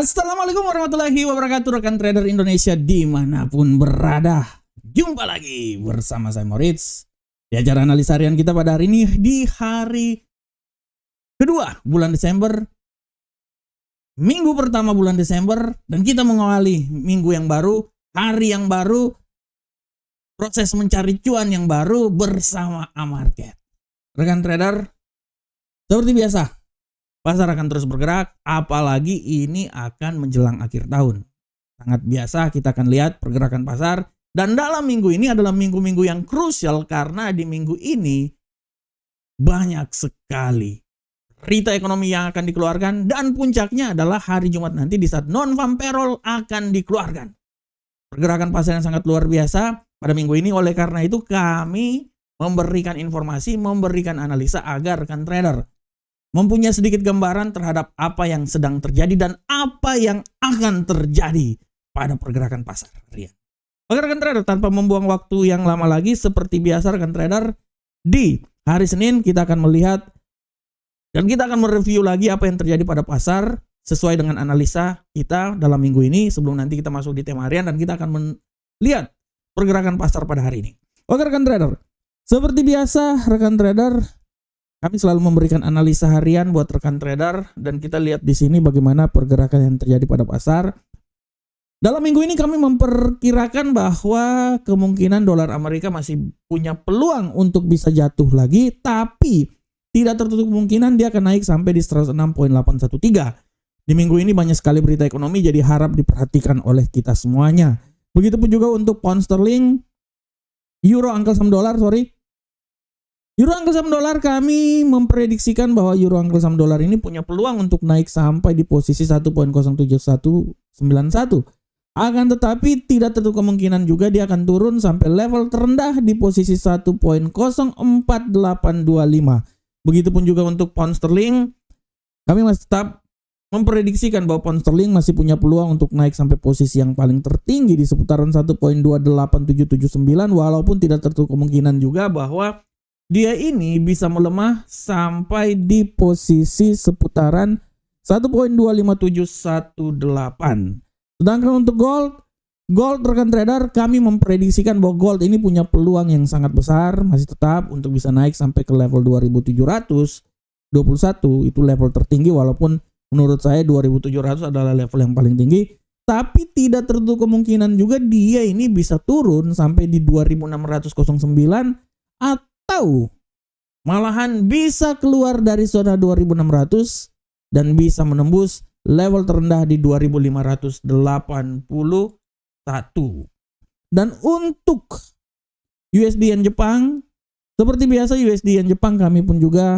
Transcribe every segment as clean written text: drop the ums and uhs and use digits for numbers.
Assalamualaikum warahmatullahi wabarakatuh, rekan trader Indonesia dimanapun berada. Jumpa lagi bersama saya Moritz di acara analisa harian kita pada hari ini di hari kedua bulan Desember, minggu pertama bulan Desember, dan kita mengawali minggu yang baru, hari yang baru, proses mencari cuan yang baru bersama Amarket. Rekan trader, seperti biasa, pasar akan terus bergerak, apalagi ini akan menjelang akhir tahun. Sangat biasa kita akan lihat pergerakan pasar, dan dalam minggu ini adalah minggu-minggu yang krusial karena di minggu ini banyak sekali berita ekonomi yang akan dikeluarkan, dan puncaknya adalah hari Jumat nanti di saat non-farm payroll akan dikeluarkan. Pergerakan pasar yang sangat luar biasa pada minggu ini, oleh karena itu kami memberikan informasi, memberikan analisa agar rekan trader mempunyai sedikit gambaran terhadap apa yang sedang terjadi dan apa yang akan terjadi pada pergerakan pasar harian. Oke rekan trader, tanpa membuang waktu yang lama lagi, seperti biasa rekan trader, di hari Senin kita akan melihat dan kita akan mereview lagi apa yang terjadi pada pasar sesuai dengan analisa kita dalam minggu ini sebelum nanti kita masuk di tema harian, dan kita akan melihat pergerakan pasar pada hari ini. Oke rekan trader, seperti biasa rekan trader, kami selalu memberikan analisa harian buat rekan trader, dan kita lihat di sini bagaimana pergerakan yang terjadi pada pasar. Dalam minggu ini kami memperkirakan bahwa kemungkinan dolar Amerika masih punya peluang untuk bisa jatuh lagi, tapi tidak tertutup kemungkinan dia akan naik sampai di 106.813. Di minggu ini banyak sekali berita ekonomi, jadi harap diperhatikan oleh kita semuanya. Begitupun juga untuk pound sterling, euro angkel saham dolar, Euro angkel saham dolar, kami memprediksikan bahwa euro angkel saham dolar ini punya peluang untuk naik sampai di posisi 1.07191. Akan tetapi tidak tertutup kemungkinan juga dia akan turun sampai level terendah di posisi 1.04825. Begitupun juga untuk pound sterling, kami masih tetap memprediksikan bahwa pound sterling masih punya peluang untuk naik sampai posisi yang paling tertinggi di seputaran 1.28779, walaupun tidak tertutup kemungkinan juga bahwa dia ini bisa melemah sampai di posisi seputaran 1.25718. Sedangkan untuk gold rekan trader, kami memprediksikan bahwa gold ini punya peluang yang sangat besar masih tetap untuk bisa naik sampai ke level 2721. Itu level tertinggi, walaupun menurut saya 2700 adalah level yang paling tinggi. Tapi tidak tertutup kemungkinan juga dia ini bisa turun sampai di 2609 atau malahan bisa keluar dari zona 2600 dan bisa menembus level terendah di 2581. Dan untuk USD Yen Jepang, seperti biasa USD Yen Jepang kami pun juga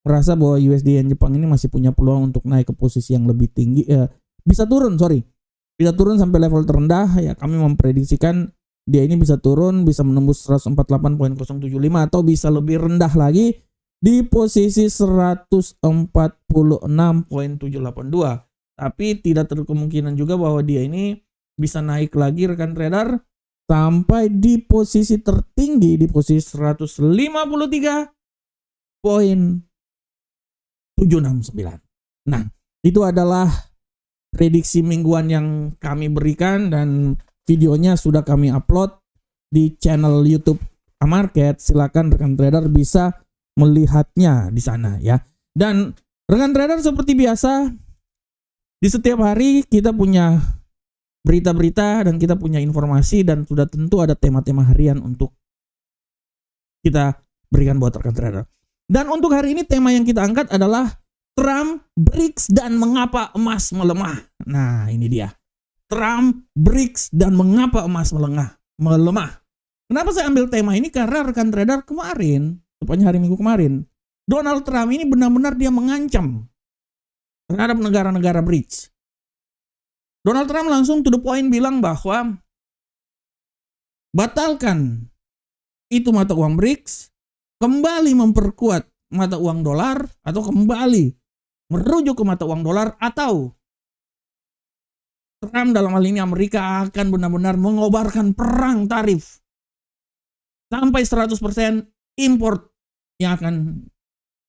merasa bahwa USD Yen Jepang ini masih punya peluang untuk naik ke posisi yang lebih tinggi, bisa turun sampai level terendah. Ya, kami memprediksikan dia ini bisa turun, bisa menembus 148.075 atau bisa lebih rendah lagi di posisi 146.782. Tapi tidak tertutup kemungkinan juga bahwa dia ini bisa naik lagi rekan trader sampai di posisi tertinggi di posisi 153.769. Nah, itu adalah prediksi mingguan yang kami berikan, dan videonya sudah kami upload di channel YouTube Amarket. Silakan rekan trader bisa melihatnya di sana ya. Dan rekan trader, seperti biasa di setiap hari kita punya berita-berita dan kita punya informasi, dan sudah tentu ada tema-tema harian untuk kita berikan buat rekan trader. Dan untuk hari ini tema yang kita angkat adalah Trump, BRICS, dan mengapa emas melemah. Nah, ini dia. Trump, BRICS, dan mengapa emas melemah. Kenapa saya ambil tema ini? Karena rekan trader kemarin, tepatnya hari Minggu kemarin, Donald Trump ini benar-benar dia mengancam terhadap negara-negara BRICS. Donald Trump langsung to the point bilang bahwa batalkan itu mata uang BRICS, kembali memperkuat mata uang dolar, atau kembali merujuk ke mata uang dolar, atau Trump dalam hal ini Amerika akan benar-benar mengobarkan perang tarif sampai 100% import yang akan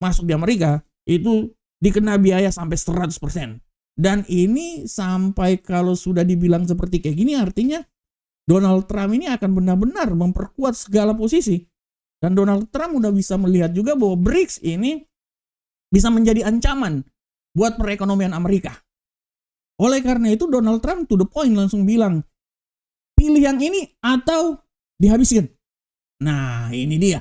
masuk di Amerika itu dikena biaya sampai 100%. Dan ini sampai kalau sudah dibilang seperti kayak gini, artinya Donald Trump ini akan benar-benar memperkuat segala posisi. Dan Donald Trump udah bisa melihat juga bahwa BRICS ini bisa menjadi ancaman buat perekonomian Amerika. Oleh karena itu Donald Trump to the point langsung bilang, pilih yang ini atau dihabiskan. Nah ini dia.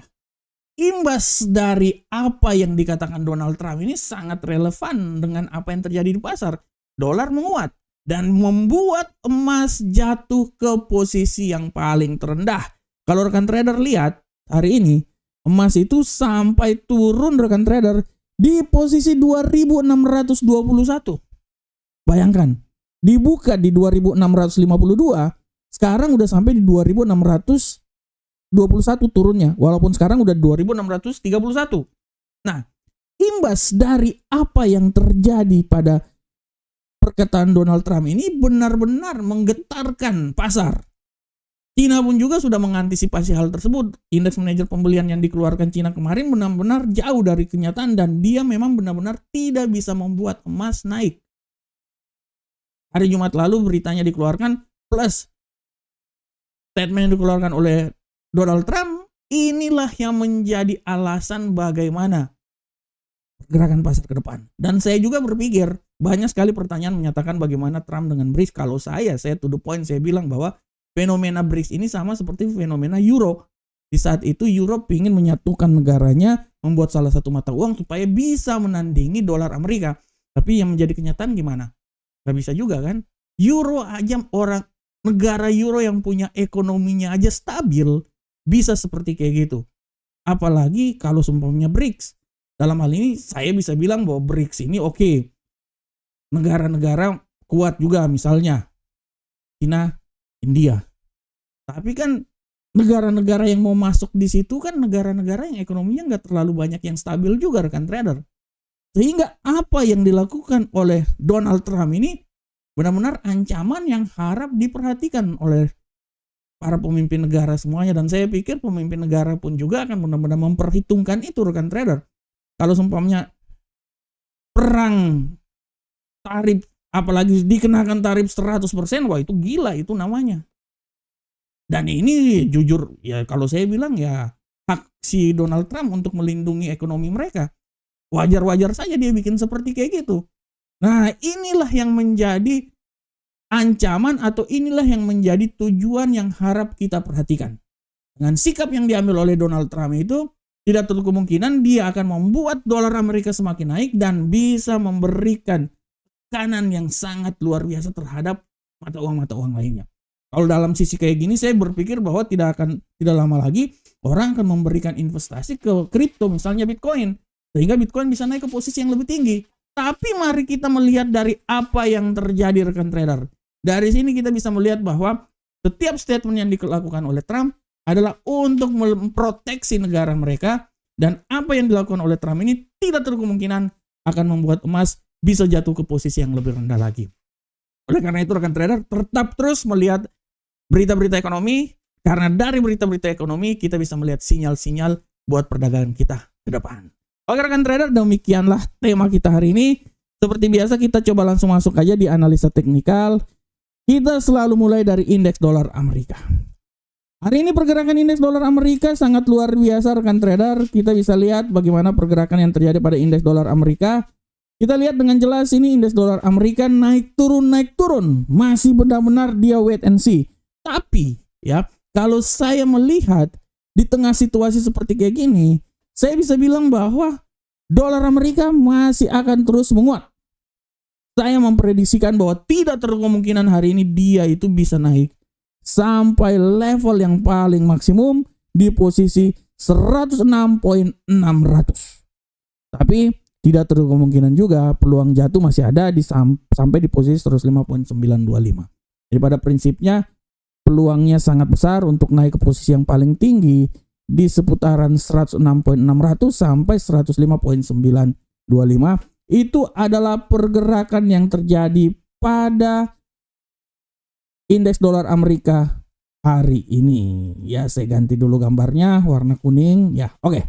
Imbas dari apa yang dikatakan Donald Trump ini sangat relevan dengan apa yang terjadi di pasar. Dolar menguat dan membuat emas jatuh ke posisi yang paling terendah. Kalau rekan trader lihat hari ini, emas itu sampai turun rekan trader di posisi 2621. Bayangkan, dibuka di 2652, sekarang udah sampai di 2621 turunnya, walaupun sekarang udah 2631. Nah, imbas dari apa yang terjadi pada perkataan Donald Trump ini benar-benar menggetarkan pasar. Cina pun juga sudah mengantisipasi hal tersebut. Indeks manajer pembelian yang dikeluarkan Cina kemarin benar-benar jauh dari kenyataan dan dia memang benar-benar tidak bisa membuat emas naik. Hari Jumat lalu beritanya dikeluarkan plus statement yang dikeluarkan oleh Donald Trump, inilah yang menjadi alasan bagaimana pergerakan pasar ke depan. Dan saya juga berpikir, banyak sekali pertanyaan menyatakan bagaimana Trump dengan BRICS. Kalau saya to the point, saya bilang bahwa fenomena BRICS ini sama seperti fenomena Euro. Di saat itu Europe ingin menyatukan negaranya, membuat salah satu mata uang supaya bisa menandingi dolar Amerika. Tapi yang menjadi kenyataan gimana? Gak bisa juga kan? Euro aja, orang negara Euro yang punya ekonominya aja stabil bisa seperti kayak gitu. Apalagi kalau seumpamanya BRICS. Dalam hal ini saya bisa bilang bahwa BRICS ini oke. Negara-negara kuat juga, misalnya China, India. Tapi kan negara-negara yang mau masuk di situ kan negara-negara yang ekonominya nggak terlalu banyak yang stabil juga rekan trader. Sehingga apa yang dilakukan oleh Donald Trump ini benar-benar ancaman yang harap diperhatikan oleh para pemimpin negara semuanya. Dan saya pikir pemimpin negara pun juga akan benar-benar memperhitungkan itu rekan trader. Kalau seumpamanya perang tarif, apalagi dikenakan tarif 100%, wah itu gila itu namanya. Dan ini jujur ya kalau saya bilang ya hak si Donald Trump untuk melindungi ekonomi mereka. Wajar-wajar saja dia bikin seperti kayak gitu. Nah inilah yang menjadi ancaman atau inilah yang menjadi tujuan yang harap kita perhatikan. Dengan sikap yang diambil oleh Donald Trump itu, tidak terlalu kemungkinan dia akan membuat dolar Amerika semakin naik dan bisa memberikan tekanan yang sangat luar biasa terhadap mata uang lainnya. Kalau dalam sisi kayak gini saya berpikir bahwa tidak lama lagi orang akan memberikan investasi ke kripto, misalnya Bitcoin, sehingga Bitcoin bisa naik ke posisi yang lebih tinggi. Tapi mari kita melihat dari apa yang terjadi rekan trader. Dari sini kita bisa melihat bahwa setiap statement yang dilakukan oleh Trump adalah untuk memproteksi negara mereka, dan apa yang dilakukan oleh Trump ini tidak terlalu kemungkinan akan membuat emas bisa jatuh ke posisi yang lebih rendah lagi. Oleh karena itu rekan trader tetap terus melihat berita-berita ekonomi, karena dari berita-berita ekonomi kita bisa melihat sinyal-sinyal buat perdagangan kita ke depan. Oke rekan trader, demikianlah tema kita hari ini. Seperti biasa kita coba langsung masuk aja di analisa teknikal. Kita selalu mulai dari indeks dolar Amerika. Hari ini pergerakan indeks dolar Amerika sangat luar biasa rekan trader. Kita bisa lihat bagaimana pergerakan yang terjadi pada indeks dolar Amerika. Kita lihat dengan jelas ini indeks dolar Amerika naik turun. Masih benar-benar dia wait and see. Tapi ya, kalau saya melihat di tengah situasi seperti kayak gini, saya bisa bilang bahwa dolar Amerika masih akan terus menguat. Saya memprediksikan bahwa tidak terlalu kemungkinan hari ini dia itu bisa naik sampai level yang paling maksimum di posisi 106.600. Tapi tidak terlalu kemungkinan juga peluang jatuh masih ada sampai di posisi 105.925. Jadi pada prinsipnya peluangnya sangat besar untuk naik ke posisi yang paling tinggi di seputaran 106.600 sampai 105.925. Itu adalah pergerakan yang terjadi pada indeks dolar Amerika hari ini. Ya, saya ganti dulu gambarnya warna kuning. Ya, oke.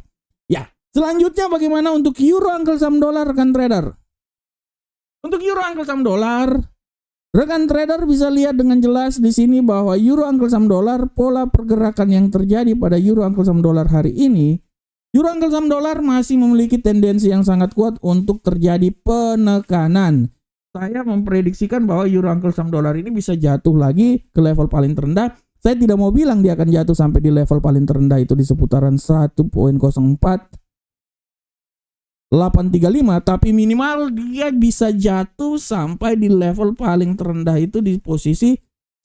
Ya, selanjutnya bagaimana untuk euro angkel saham dolar rekan trader? Untuk euro angkel saham dolar, rekan trader bisa lihat dengan jelas di sini bahwa euro angkel saham dolar, pola pergerakan yang terjadi pada euro angkel saham dolar hari ini, euro angkel saham dolar masih memiliki tendensi yang sangat kuat untuk terjadi penekanan. Saya memprediksikan bahwa euro angkel saham dolar ini bisa jatuh lagi ke level paling terendah. Saya tidak mau bilang dia akan jatuh sampai di level paling terendah itu di seputaran 1.04.835, tapi minimal dia bisa jatuh sampai di level paling terendah itu di posisi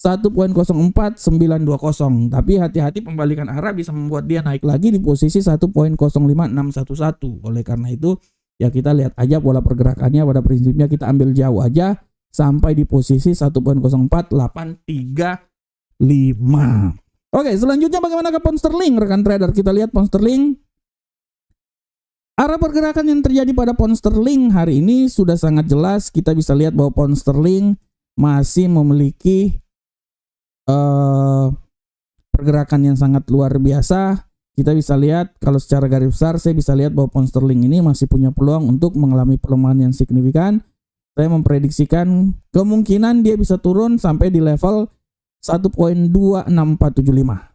1.04.920. Tapi hati-hati, pembalikan arah bisa membuat dia naik lagi di posisi 1.05.611. Oleh karena itu ya kita lihat aja pola pergerakannya. Pada prinsipnya kita ambil jauh aja sampai di posisi 1.04.835. Oke, selanjutnya bagaimana ke pound sterling rekan trader? Kita lihat pound sterling. Arah pergerakan yang terjadi pada pound sterling hari ini sudah sangat jelas. Kita bisa lihat bahwa pound sterling masih memiliki pergerakan yang sangat luar biasa. Kita bisa lihat kalau secara garis besar saya bisa lihat bahwa pound sterling ini masih punya peluang untuk mengalami pelemahan yang signifikan. Saya memprediksikan kemungkinan dia bisa turun sampai di level 1.26475.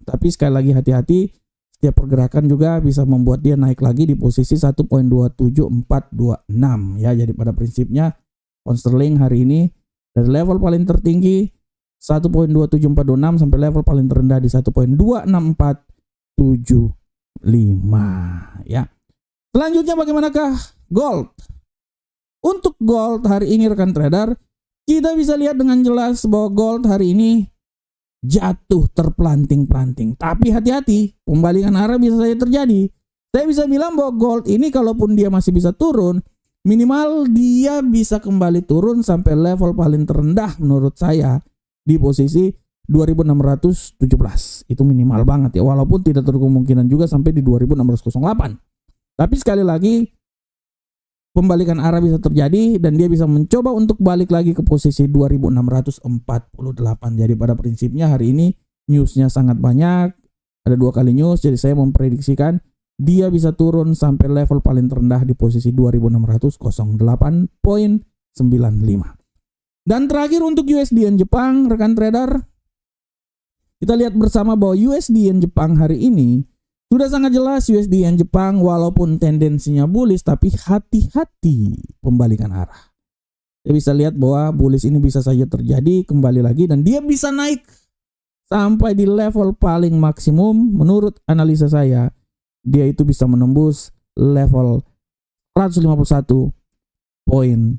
Tapi sekali lagi hati-hati, setiap pergerakan juga bisa membuat dia naik lagi di posisi 1.27426 ya. Jadi pada prinsipnya pound sterling hari ini dari level paling tertinggi 1.27426 sampai level paling terendah di 1.26475 ya. Selanjutnya bagaimanakah gold? Untuk gold hari ini rekan trader, kita bisa lihat dengan jelas bahwa gold hari ini jatuh terpelanting-pelanting. Tapi hati-hati, pembalikan arah bisa saja terjadi. Saya bisa bilang bahwa gold ini kalaupun dia masih bisa turun, minimal dia bisa kembali turun sampai level paling terendah menurut saya di posisi 2617. Itu minimal banget ya, walaupun tidak terlalu kemungkinan juga sampai di 2608. Tapi sekali lagi pembalikan arah bisa terjadi dan dia bisa mencoba untuk balik lagi ke posisi 2648. Jadi pada prinsipnya hari ini newsnya sangat banyak. Ada 2 kali news, jadi saya memprediksikan dia bisa turun sampai level paling terendah di posisi 2608.95. Dan terakhir untuk USD Yen Jepang, rekan trader, kita lihat bersama bahwa USD Yen Jepang hari ini sudah sangat jelas USD Yen Jepang walaupun tendensinya bullish, tapi hati-hati pembalikan arah. Kita bisa lihat bahwa bullish ini bisa saja terjadi kembali lagi dan dia bisa naik sampai di level paling maksimum. Menurut analisa saya, dia itu bisa menembus level 151.091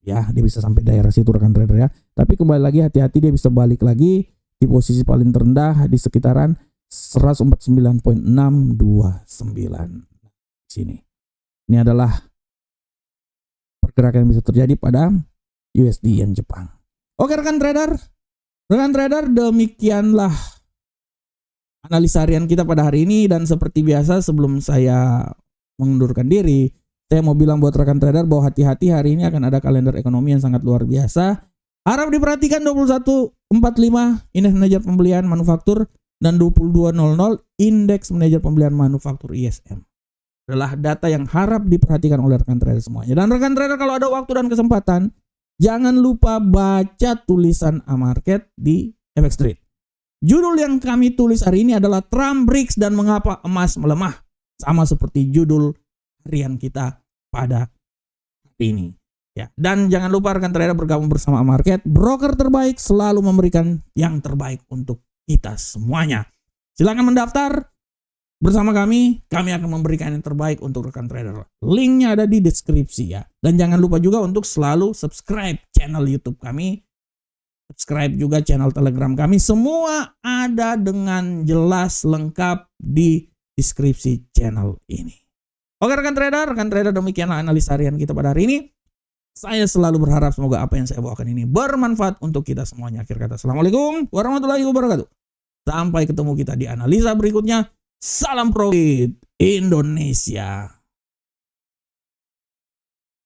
ya. Dia bisa sampai daerah situ rekan trader ya. Tapi kembali lagi hati-hati, dia bisa balik lagi di posisi paling terendah di sekitaran 149.629 sini. Ini adalah pergerakan yang bisa terjadi pada USD Yen Jepang. Oke rekan trader, demikianlah analisa harian kita pada hari ini. Dan seperti biasa sebelum saya mengundurkan diri, saya mau bilang buat rekan trader bahwa hati-hati, hari ini akan ada kalender ekonomi yang sangat luar biasa. Harap diperhatikan 21.45 indeks manajer pembelian manufaktur dan 22.00 indeks manajer pembelian manufaktur ISM. Adalah data yang harap diperhatikan oleh rekan trader semuanya. Dan rekan trader kalau ada waktu dan kesempatan, jangan lupa baca tulisan A-Market di FX Trade. Judul yang kami tulis hari ini adalah Trump BRICS dan mengapa emas melemah. Sama seperti judul harian kita pada hari ini. Ya, dan jangan lupa rekan trader bergabung bersama A-Market, broker terbaik selalu memberikan yang terbaik untuk kita semuanya. Silakan mendaftar bersama kami akan memberikan yang terbaik untuk rekan trader. Linknya ada di deskripsi ya. Dan jangan lupa juga untuk selalu subscribe channel YouTube kami, subscribe juga channel Telegram kami. Semua ada dengan jelas lengkap di deskripsi channel ini. Oke rekan trader, demikianlah analisa harian kita pada hari ini. Saya selalu berharap semoga apa yang saya bawakan ini bermanfaat untuk kita semuanya. Akhir kata, assalamualaikum warahmatullahi wabarakatuh. Sampai ketemu kita di analisa berikutnya. Salam profit Indonesia.